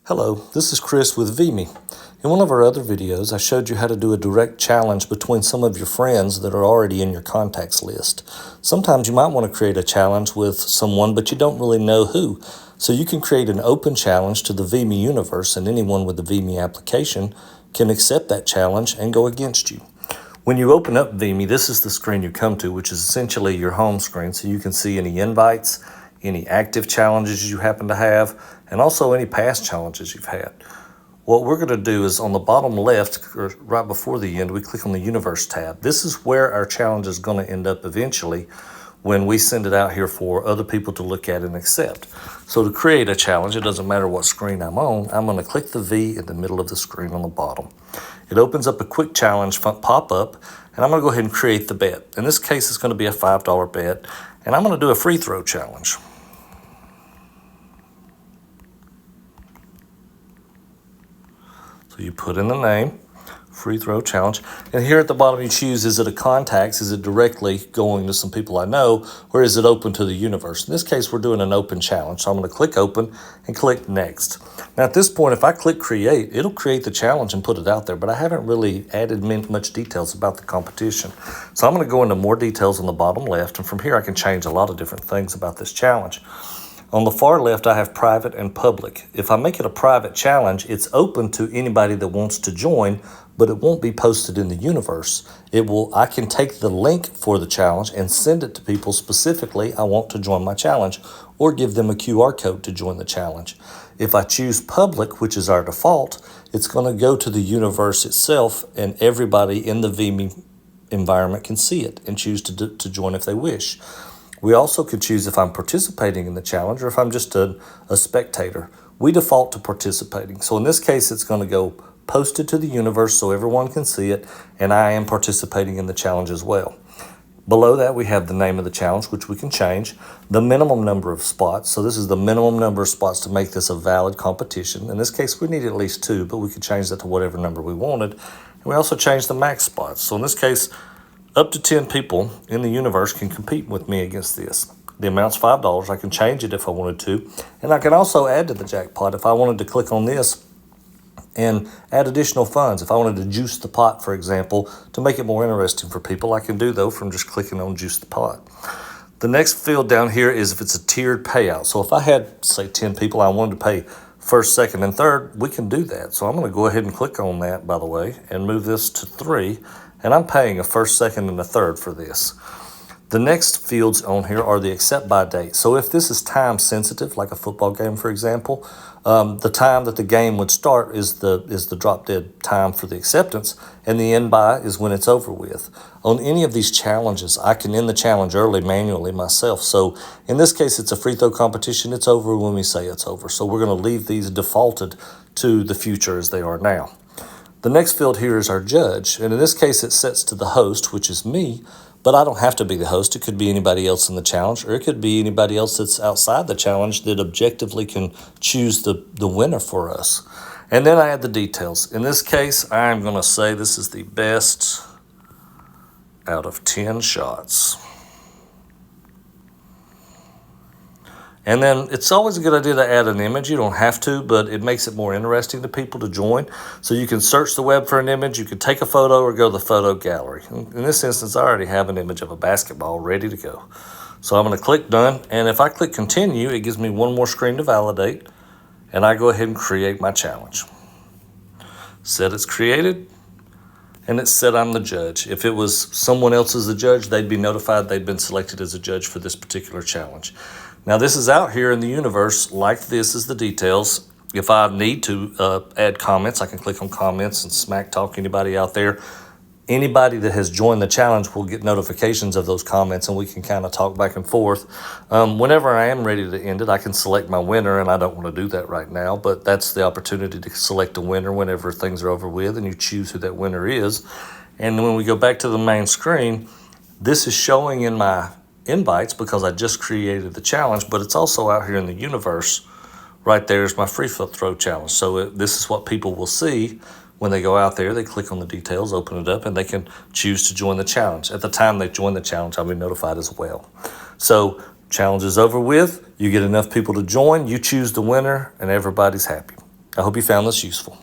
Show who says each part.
Speaker 1: Hello, this is Chris with VMe. In one of our other videos, I showed you how to do a direct challenge between some of your friends that are already in your contacts list. Sometimes you might want to create a challenge with someone, but you don't really know who. So you can create an open challenge to the VMe universe, and anyone with the VMe application can accept that challenge and go against you. When you open up VMe, this is the screen you come to, which is essentially your home screen, so you can see any invites, any active challenges you happen to have, and also any past challenges you've had. What we're going to do is on the bottom left, or right before the end, we click on the Universe tab. This is where our challenge is going to end up eventually when we send it out here for other people to look at and accept. So to create a challenge, it doesn't matter what screen I'm on, I'm going to click the V in the middle of the screen on the bottom. It opens up a quick challenge pop-up, and I'm going to go ahead and create the bet. In this case, it's going to be a $5 bet, and I'm going to do a free throw challenge. So you put in the name, free throw challenge, and here at the bottom you choose, is it a contacts, is it directly going to some people I know, or is it open to the universe? In this case, we're doing an open challenge, so I'm going to click open and click next. Now at this point, if I click create, it'll create the challenge and put it out there, but I haven't really added much details about the competition. So I'm going to go into more details on the bottom left, and from here I can change a lot of different things about this challenge. On the far left, I have private and public. If I make it a private challenge, it's open to anybody that wants to join, but it won't be posted in the universe. I can take the link for the challenge and send it to people specifically I want to join my challenge, or give them a QR code to join the challenge. If I choose public, which is our default, it's going to go to the universe itself, and everybody in the VMe environment can see it and choose to join if they wish. We also could choose if I'm participating in the challenge or if I'm just a spectator. We default to participating. So in this case, it's going to go posted to the universe so everyone can see it, and I am participating in the challenge as well. Below that, we have the name of the challenge, which we can change, the minimum number of spots. So this is the minimum number of spots to make this a valid competition. In this case, we need at least 2, but we could change that to whatever number we wanted. And we also changed the max spots. So in this case, up to 10 people in the universe can compete with me against this. The amount's $5. I can change it if I wanted to. And I can also add to the jackpot if I wanted to click on this and add additional funds. If I wanted to juice the pot, for example, to make it more interesting for people, I can do though from just clicking on juice the pot. The next field down here is if it's a tiered payout. So if I had, say, 10 people I wanted to pay first, second, and third, we can do that. So I'm going to go ahead and click on that, by the way, and move this to 3. And I'm paying a first, second, and a third for this. The next fields on here are the accept by date. So if this is time sensitive, like a football game, for example, the time that the game would start is the drop dead time for the acceptance, and the end by is when it's over with. On any of these challenges, I can end the challenge early manually myself. So in this case, it's a free throw competition. It's over when we say it's over. So we're going to leave these defaulted to the future as they are now. The next field here is our judge, and in this case it sets to the host, which is me, but I don't have to be the host. It could be anybody else in the challenge, or it could be anybody else that's outside the challenge that objectively can choose the winner for us. And then I add the details. In this case, I'm going to say this is the best out of 10 shots. And then it's always a good idea to add an image. You don't have to, but it makes it more interesting to people to join. So you can search the web for an image, you can take a photo or go to the photo gallery. In this instance, I already have an image of a basketball ready to go. So I'm going to click done, and if I click continue, it gives me one more screen to validate, and I go ahead and create my challenge. Said it's created, and it said I'm the judge. If it was someone else as the judge, they'd be notified they'd been selected as a judge for this particular challenge. Now this is out here in the universe, like this is the details. If I need to add comments, I can click on comments and smack talk anybody out there. Anybody that has joined the challenge will get notifications of those comments, and we can kind of talk back and forth. Whenever I am ready to end it, I can select my winner, and I don't want to do that right now, but that's the opportunity to select a winner whenever things are over with, and you choose who that winner is. And when we go back to the main screen, this is showing in my invites because I just created the challenge, but it's also out here in the universe. Right there is my free throw challenge. So this is what people will see when they go out there. They click on the details, open it up, and they can choose to join the challenge. At the time they join the challenge, I'll be notified as well. So challenge is over with. You get enough people to join, you choose the winner, and everybody's happy. I hope you found this useful.